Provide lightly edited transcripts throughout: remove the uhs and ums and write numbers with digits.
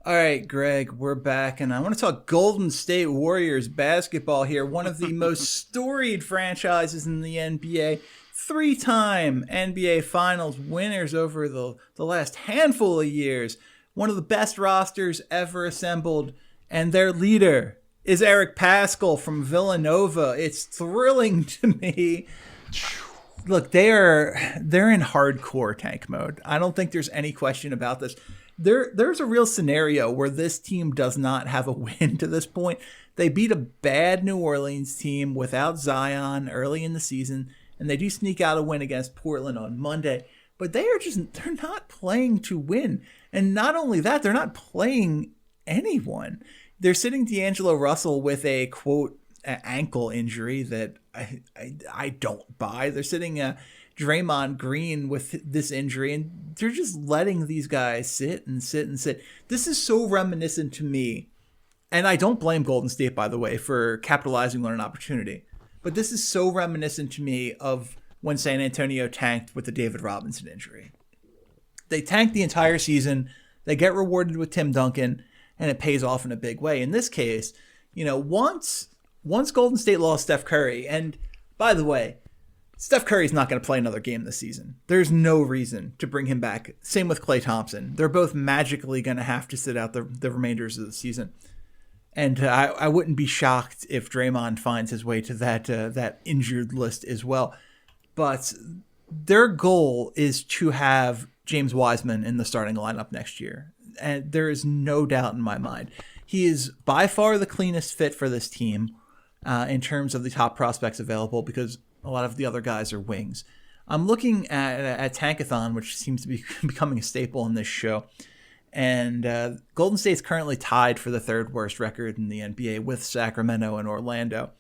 All right, Greg, we're back, and I want to talk Golden State Warriors basketball here. One of the most storied franchises in the NBA. Three-time NBA Finals winners over the last handful of years. One of the best rosters ever assembled, and their leader is Eric Paschall from Villanova. It's thrilling to me. Look, they're in hardcore tank mode. I don't think there's any question about this. There's a real scenario where this team does not have a win to this point. They beat a bad New Orleans team without Zion early in the season, and they do sneak out a win against Portland on Monday. But they're not playing to win. And not only that, they're not playing anyone. They're sitting D'Angelo Russell with a, quote, ankle injury that I don't buy. They're sitting Draymond Green with this injury, and they're just letting these guys sit and sit and sit. This is so reminiscent to me, and I don't blame Golden State, by the way, for capitalizing on an opportunity, but this is so reminiscent to me of when San Antonio tanked with the David Robinson injury. They tanked the entire season, they get rewarded with Tim Duncan, and it pays off in a big way. In this case, once Golden State lost Steph Curry, and by the way, Steph Curry's not going to play another game this season. There's no reason to bring him back. Same with Klay Thompson. They're both magically going to have to sit out the remainders of the season. And I wouldn't be shocked if Draymond finds his way to that injured list as well. But their goal is to have James Wiseman in the starting lineup next year. And there is no doubt in my mind. He is by far the cleanest fit for this team in terms of the top prospects available, because a lot of the other guys are wings. I'm looking at Tankathon, which seems to be becoming a staple in this show. And Golden State's currently tied for the third worst record in the NBA with Sacramento and Orlando.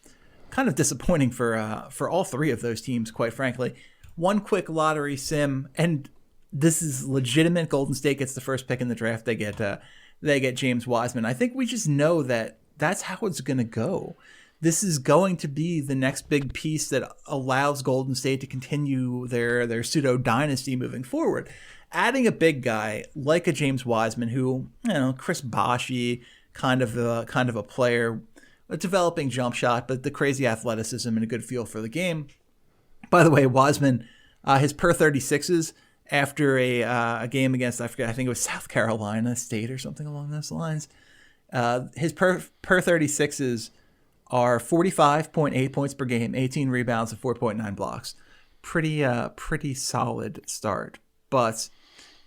Kind of disappointing for all three of those teams, quite frankly. One quick lottery sim, and this is legitimate. Golden State gets the first pick in the draft. They get James Wiseman. I think we just know that that's how it's going to go. This is going to be the next big piece that allows Golden State to continue their pseudo dynasty moving forward. Adding a big guy like a James Wiseman, who, Chris Boshi, kind of a player, a developing jump shot, but the crazy athleticism and a good feel for the game. By the way, Wiseman, his per 36s after a game against, I think it was South Carolina State or something along those lines. His per 36s are 45.8 points per game, 18 rebounds, and 4.9 blocks. Pretty solid start. But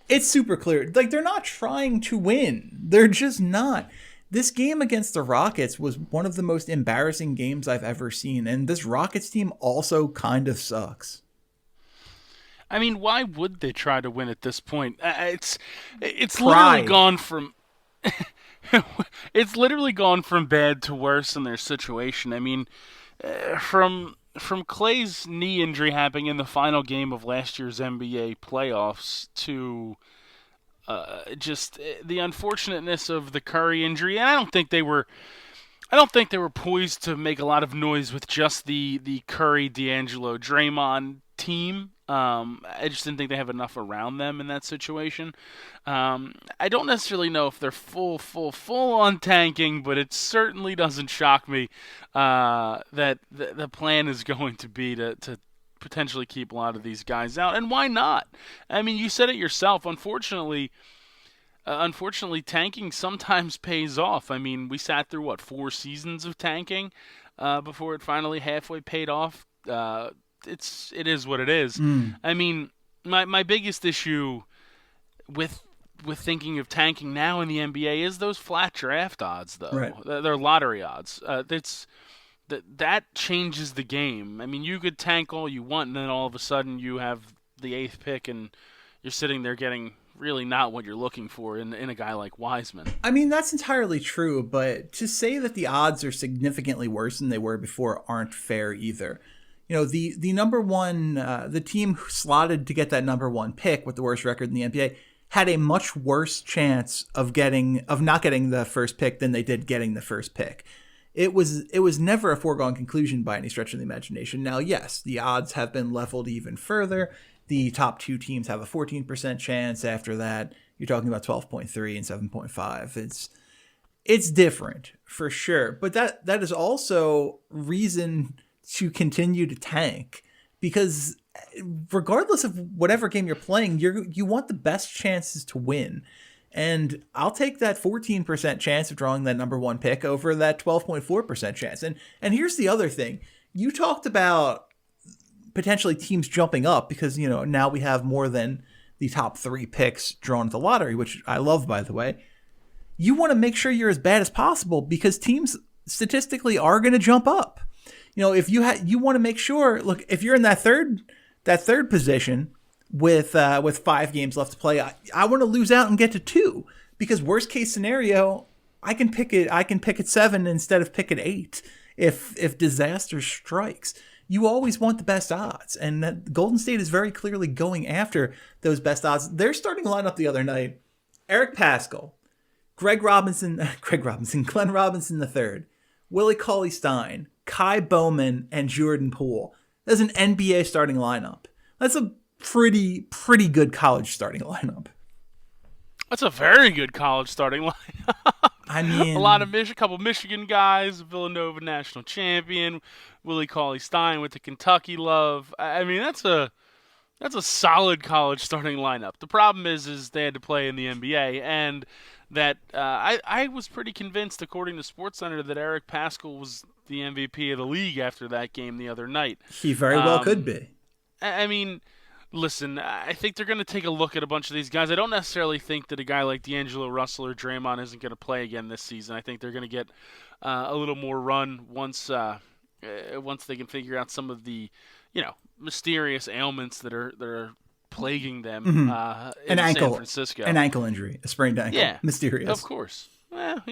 it's super clear. Like, they're not trying to win. They're just not. This game against the Rockets was one of the most embarrassing games I've ever seen. And this Rockets team also kind of sucks. I mean, why would they try to win at this point? It's literally gone from... It's literally gone from bad to worse in their situation. I mean, from Klay's knee injury happening in the final game of last year's NBA playoffs to just the unfortunateness of the Curry injury, and I don't think they were poised to make a lot of noise with just the Curry, D'Angelo, Draymond team. I just didn't think they have enough around them in that situation. I don't necessarily know if they're full on tanking, but it certainly doesn't shock me that the plan is going to be to potentially keep a lot of these guys out. And why not? I mean, you said it yourself. Unfortunately, tanking sometimes pays off. I mean, we sat through 4 seasons of tanking before it finally halfway paid off. It is what it is. I mean, my biggest issue with thinking of tanking now in the NBA is those flat draft odds, though. Right. They're lottery odds. That changes the game. I mean, you could tank all you want, and then all of a sudden you have the 8th pick, and you're sitting there getting really not what you're looking for in a guy like Wiseman. I mean, that's entirely true, but to say that the odds are significantly worse than they were before aren't fair either. The number one, the team who slotted to get that number one pick with the worst record in the NBA had a much worse chance of not getting the first pick than they did getting the first pick. It was never a foregone conclusion by any stretch of the imagination. Now, yes, the odds have been leveled even further. The top 2 teams have a 14% chance. After that, you're talking about 12.3 and 7.5. It's different for sure, but that is also reason to continue to tank, because regardless of whatever game you're playing, you want the best chances to win. And I'll take that 14% chance of drawing that number one pick over that 12.4% chance. And here's the other thing. You talked about potentially teams jumping up because, now we have more than the top 3 picks drawn at the lottery, which I love, by the way. You want to make sure you're as bad as possible because teams statistically are going to jump up. If you want to make sure, look, if you're in that third position with 5 games left to play, I want to lose out and get to 2, because worst case scenario, I can pick it 7 instead of pick it 8 if disaster strikes. You always want the best odds, and that Golden State is very clearly going after those best odds. Their starting lineup the other night: Eric Paschall, Glenn Robinson III, Willie Cauley-Stein, Kai Bowman, and Jordan Poole. That's an NBA starting lineup. That's a pretty good college starting lineup. That's a very good college starting lineup. I mean, a couple Michigan guys, Villanova national champion, Willie Cauley-Stein with the Kentucky love. I mean, that's a solid college starting lineup. The problem is they had to play in the NBA, and that I was pretty convinced, according to SportsCenter, that Eric Paschall was the MVP of the league after that game the other night. He very well could be. I mean, listen, I think they're going to take a look at a bunch of these guys. I don't necessarily think that a guy like D'Angelo Russell or Draymond isn't going to play again this season. I think they're going to get a little more run once they can figure out some of the, mysterious ailments that are plaguing them in San Francisco. An ankle injury, a sprained ankle. Yeah, mysterious. Of course. Well,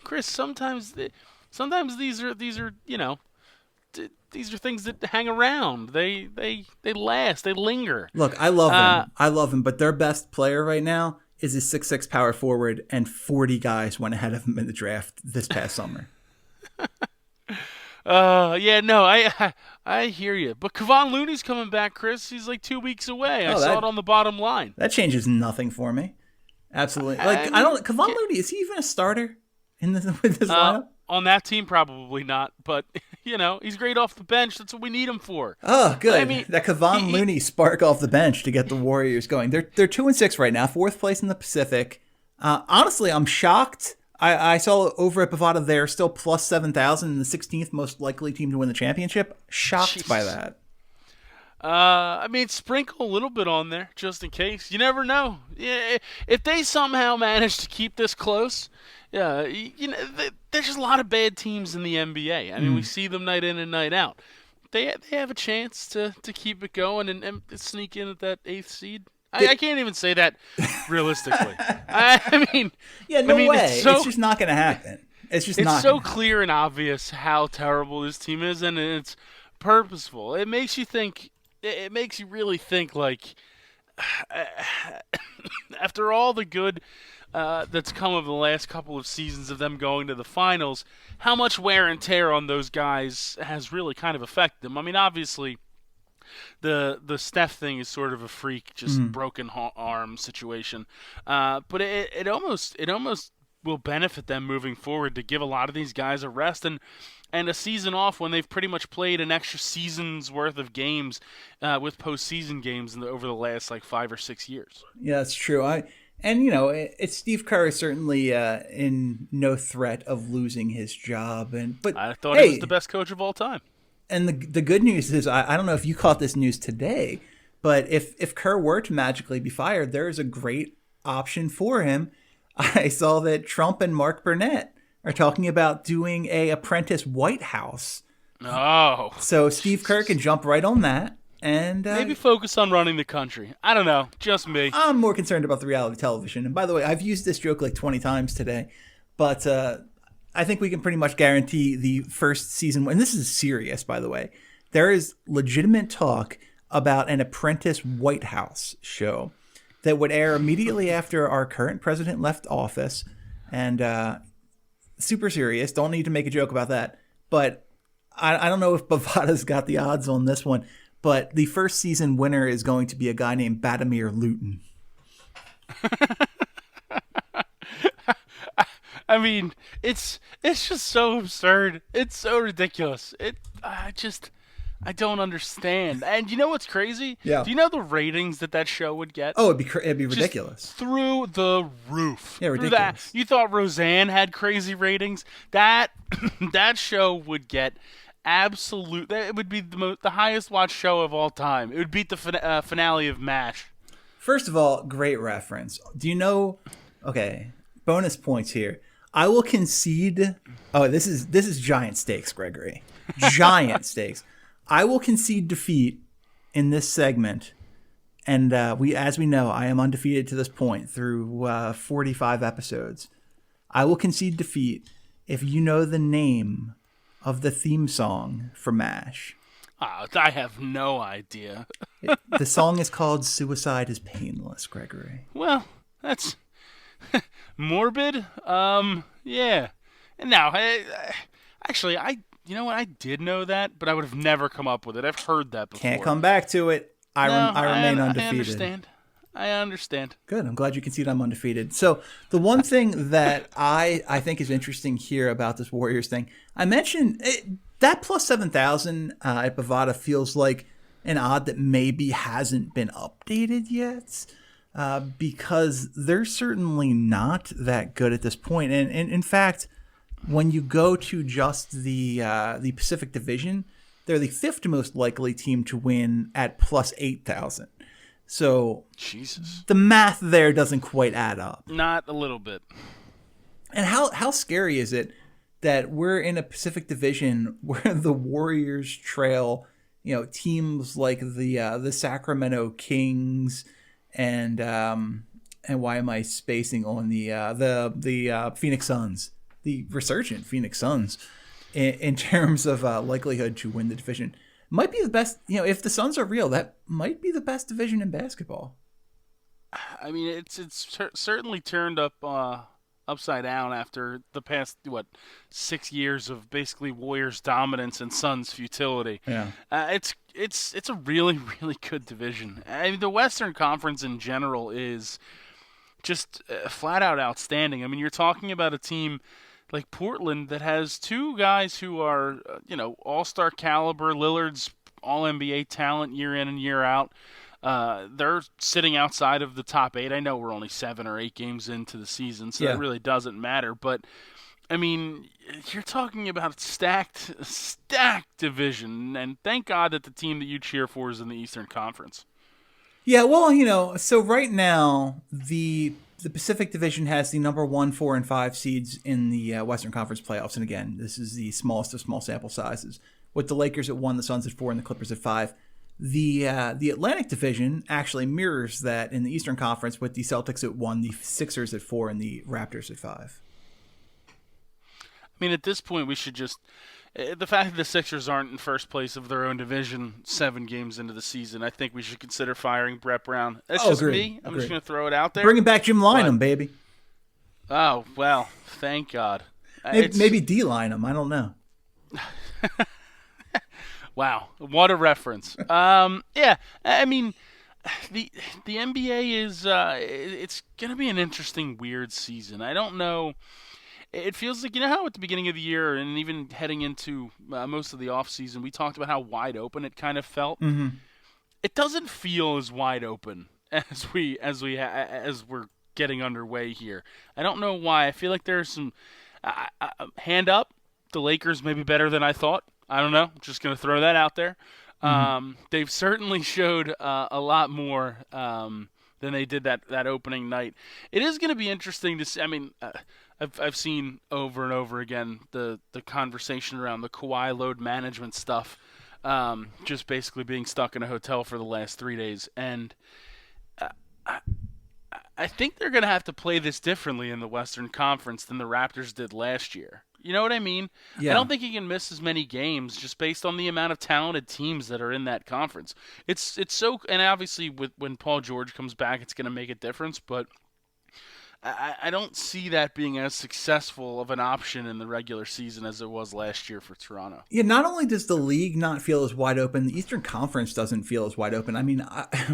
Chris, sometimes these are these are things that hang around. They last. They linger. Look, I love him, but their best player right now is a 6'6" power forward, and 40 guys went ahead of him in the draft this past summer. I hear you. But Kevon Looney's coming back, Chris. He's like 2 weeks away. I saw it on the bottom line. That changes nothing for me. Absolutely. Kevon Looney, is he even a starter with this lineup? On that team, probably not. But, he's great off the bench. That's what we need him for. Oh, good. That Kevon Looney spark off the bench to get the Warriors going. They're 2-6 right now, 4th place in the Pacific. Honestly, I'm shocked. I saw over at Bovada they're still plus 7,000 and the 16th most likely team to win the championship. Shocked by that. Sprinkle a little bit on there just in case. You never know. Yeah, if they somehow manage to keep this close, there's just a lot of bad teams in the NBA. I mean, we see them night in and night out. They have a chance to keep it going and sneak in at that 8th seed. I can't even say that realistically. way. It's just not going to happen. It's so clear and obvious how terrible this team is, and it's purposeful. It makes you think. It makes you really think, like, after all the good that's come of the last couple of seasons of them going to the finals, how much wear and tear on those guys has really kind of affected them. I mean, obviously, the Steph thing is sort of a freak, just broken arm situation, but it almost will benefit them moving forward to give a lot of these guys a rest and a season off when they've pretty much played an extra season's worth of games with postseason games over the last 5 or 6 years. Yeah, that's true. It's Steve Curry certainly in no threat of losing his job, but I thought he was the best coach of all time. And the good news is, I don't know if you caught this news today, but if Kerr were to magically be fired, there is a great option for him. I saw that Trump and Mark Burnett are talking about doing a apprentice White House. Oh. So Steve Kerr can jump right on that. And maybe focus on running the country. I don't know. Just me. I'm more concerned about the reality television. And by the way, I've used this joke 20 times today. But I think we can pretty much guarantee the first season, and this is serious, by the way, there is legitimate talk about an apprentice White House show that would air immediately after our current president left office. And super serious. Don't need to make a joke about that. But I don't know if Bovada's got the odds on this one. But the first season winner is going to be a guy named Badamir Luton. I mean, it's just so absurd. It's so ridiculous. I don't understand. And you know what's crazy? Yeah. Do you know the ratings that show would get? Oh, it'd be ridiculous. Just through the roof. Yeah, ridiculous. You thought Roseanne had crazy ratings? That that show would get absolute. It would be the highest watched show of all time. It would beat the finale of MASH. First of all, great reference. Do you know? Okay, bonus points here. I will concede. Oh, this is giant stakes, Gregory. Giant stakes. I will concede defeat in this segment, and as we know, I am undefeated to this point through 45 episodes. I will concede defeat if you know the name of the theme song for MASH. I have no idea. The song is called "Suicide is Painless," Gregory. Well, that's morbid. Yeah. And now, actually, you know what? I did know that, but I would have never come up with it. I've heard that before. Can't come back to it. I remain undefeated. I understand. Good. I'm glad you concede I'm undefeated. So the one thing that I think is interesting here about this Warriors thing, I mentioned that plus 7,000 at Bovada feels like an odd that maybe hasn't been updated yet. Because they're certainly not that good at this point. And in fact, when you go to just the Pacific Division, they're the fifth most likely team to win at plus 8,000. So Jesus, the math there doesn't quite add up. Not a little bit. And how scary is it that we're in a Pacific Division where the Warriors trail, teams like the Sacramento Kings and why am I spacing on the Phoenix Suns, the resurgent Phoenix Suns, in terms of likelihood to win the division? Might be the best, if the Suns are real, that might be the best division in basketball. I mean, it's certainly turned upside down after the past 6 years of basically Warriors dominance and Suns futility. Yeah, it's a really, really good division. I mean, the Western Conference in general is just flat out outstanding. I mean, you're talking about a team like Portland that has two guys who are, all-star caliber. Lillard's all-NBA talent year in and year out. They're sitting outside of the top 8. I know we're only 7 or 8 games into the season, so that really doesn't matter. But, I mean, you're talking about a stacked division, and thank God that the team that you cheer for is in the Eastern Conference. Yeah, well, so right now, the Pacific Division has the number 1, 4, and 5 seeds in the Western Conference playoffs. And again, this is the smallest of small sample sizes, with the Lakers at 1, the Suns at 4, and the Clippers at 5. The Atlantic Division actually mirrors that in the Eastern Conference, with the Celtics at 1, the Sixers at 4, and the Raptors at 5. I mean, at this point, we should just... The fact that the Sixers aren't in first place of their own division 7 games into the season, I think we should consider firing Brett Brown. That's just me. I'm just going to throw it out there. Bringing back Jim Lynam, baby. Oh, well, thank God. Maybe D-Lynam. I don't know. Wow, what a reference. Yeah, I mean, the NBA is it's going to be an interesting, weird season. I don't know. It feels like, how at the beginning of the year and even heading into most of the offseason, we talked about how wide open it kind of felt. Mm-hmm. It doesn't feel as wide open as we're getting underway here. I don't know why. I feel like there's some hand up. The Lakers may be better than I thought. I don't know. I'm just going to throw that out there. Mm-hmm. They've certainly showed a lot more than they did that opening night. It is going to be interesting to see. I mean, I've seen over and over again the conversation around the Kawhi load management stuff, just basically being stuck in a hotel for the last 3 days. And I think they're going to have to play this differently in the Western Conference than the Raptors did last year. You know what I mean? Yeah. I don't think he can miss as many games just based on the amount of talented teams that are in that conference. It's so, and obviously when Paul George comes back, it's going to make a difference, but I don't see that being as successful of an option in the regular season as it was last year for Toronto. Yeah, not only does the league not feel as wide open, the Eastern Conference doesn't feel as wide open. I mean,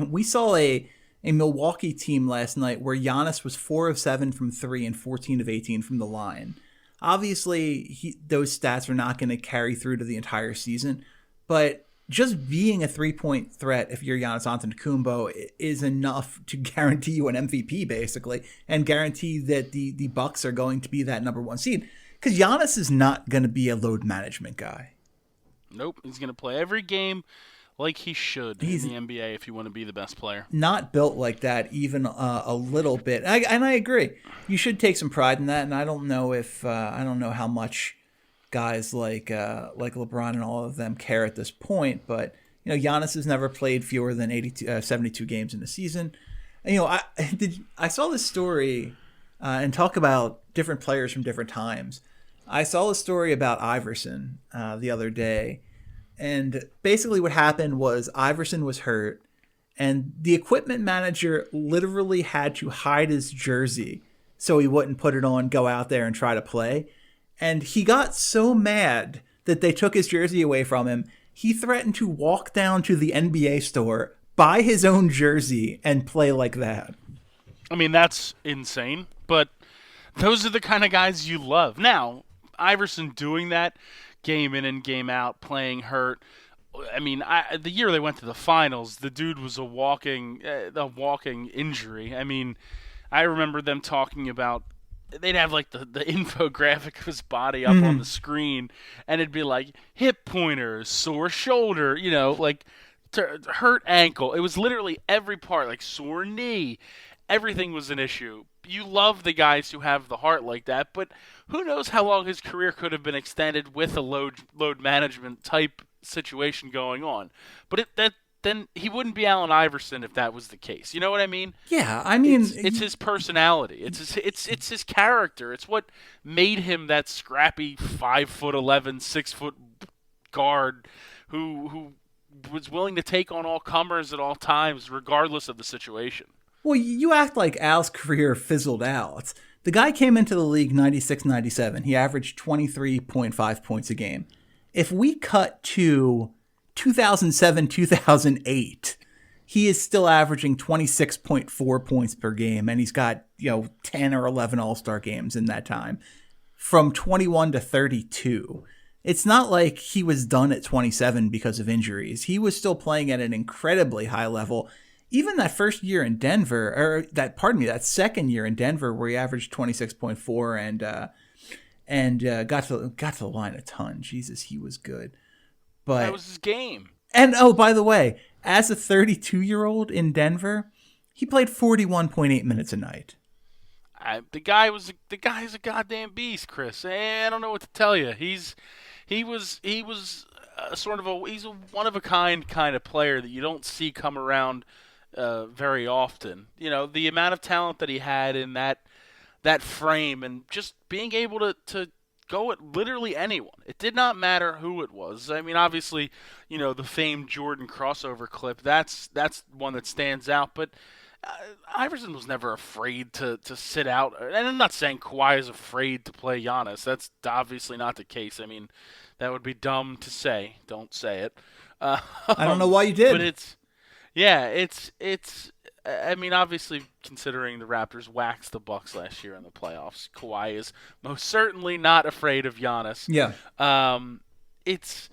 we saw a a Milwaukee team last night where Giannis was 4 of 7 from 3 and 14 of 18 from the line. Obviously, those stats are not going to carry through to the entire season, but just being a three-point threat if you're Giannis Antetokounmpo is enough to guarantee you an MVP, basically, and guarantee that the Bucks are going to be that number one seed. Because Giannis is not going to be a load management guy. Nope, he's going to play every game like he should in the NBA if you want to be the best player. Not built like that even a little bit. And I agree. You should take some pride in that, and I don't know how much guys like LeBron and all of them care at this point, but Giannis has never played fewer than 72 games in a season. And, I saw this story and talk about different players from different times. I saw a story about Iverson the other day, and basically what happened was Iverson was hurt, and the equipment manager literally had to hide his jersey so he wouldn't put it on, go out there and try to play. And he got so mad that they took his jersey away from him, he threatened to walk down to the NBA store, buy his own jersey, and play like that. I mean, that's insane, but those are the kind of guys you love. Now, Iverson doing that game in and game out, playing hurt. I mean, the year they went to the finals, the dude was a walking injury. I mean, I remember them talking about they'd have like the infographic of his body up on the screen, and it'd be like hip pointers, sore shoulder, like hurt ankle. It was literally every part, like sore knee. Everything was an issue. You love the guys who have the heart like that, but who knows how long his career could have been extended with a load management type situation going on. But then he wouldn't be Allen Iverson if that was the case. You know what I mean? Yeah, I mean it's his personality. It's his character. It's what made him that scrappy 5'11", 6 foot guard who was willing to take on all comers at all times, regardless of the situation. Well, you act like Al's career fizzled out. The guy came into the league 96-97. He averaged 23.5 points a game. If we cut to 2007-2008, he is still averaging 26.4 points per game, and he's got 10 or 11 All-Star games in that time. From 21 to 32. It's not like he was done at 27 because of injuries. He was still playing at an incredibly high level. Even that first year in Denver, that second year in Denver where he averaged 26.4 and got to the line a ton. Jesus, he was good. But that was his game. And by the way, as a 32-year-old in Denver, he played 41.8 minutes a night. The guy's a goddamn beast, Chris. I don't know what to tell you. He's a one of a kind of player that you don't see come around very often. The amount of talent that he had in that frame, and just being able to go at literally anyone. It did not matter who it was. I mean, obviously, the famed Jordan crossover clip, that's one that stands out, but Iverson was never afraid to sit out. And I'm not saying Kawhi is afraid to play Giannis. That's obviously not the case. I mean, that would be dumb to say. Don't say it. I don't know why you did. But it's I mean, obviously, considering the Raptors waxed the Bucks last year in the playoffs, Kawhi is most certainly not afraid of Giannis. Yeah. It's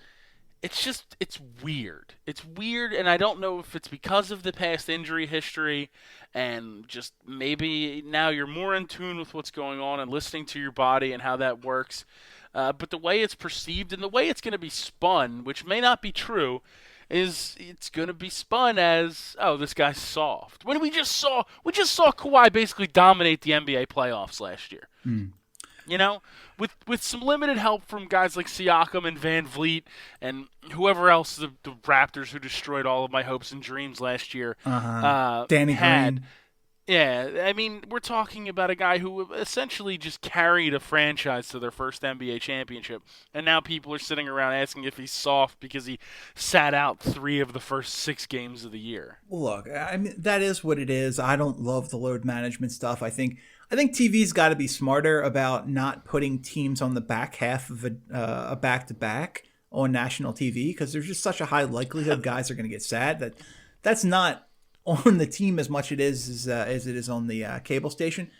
weird. It's weird, and I don't know if it's because of the past injury history, and just maybe now you're more in tune with what's going on and listening to your body and how that works. But the way it's perceived and the way it's going to be spun, which may not be true, is it's going to be spun as, oh, this guy's soft. When we just saw Kawhi basically dominate the NBA playoffs last year. With some limited help from guys like Siakam and Van Vliet and whoever else the Raptors who destroyed all of my hopes and dreams last year Danny Green. Yeah, I mean, we're talking about a guy who essentially just carried a franchise to their first NBA championship, and now people are sitting around asking if he's soft because he sat out 3 of the first 6 games of the year. Look, I mean, that is what it is. I don't love the load management stuff. I think TV's got to be smarter about not putting teams on the back half of a back-to-back on national TV, because there's just such a high likelihood guys are going to get sad. That's not on the team as much as it is on the cable station.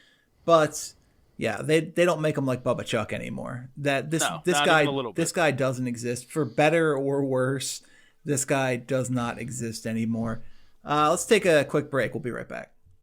But yeah, they don't make them like Bubba Chuck anymore. This guy doesn't exist, for better or worse. This guy does not exist anymore. Let's take a quick break. We'll be right back.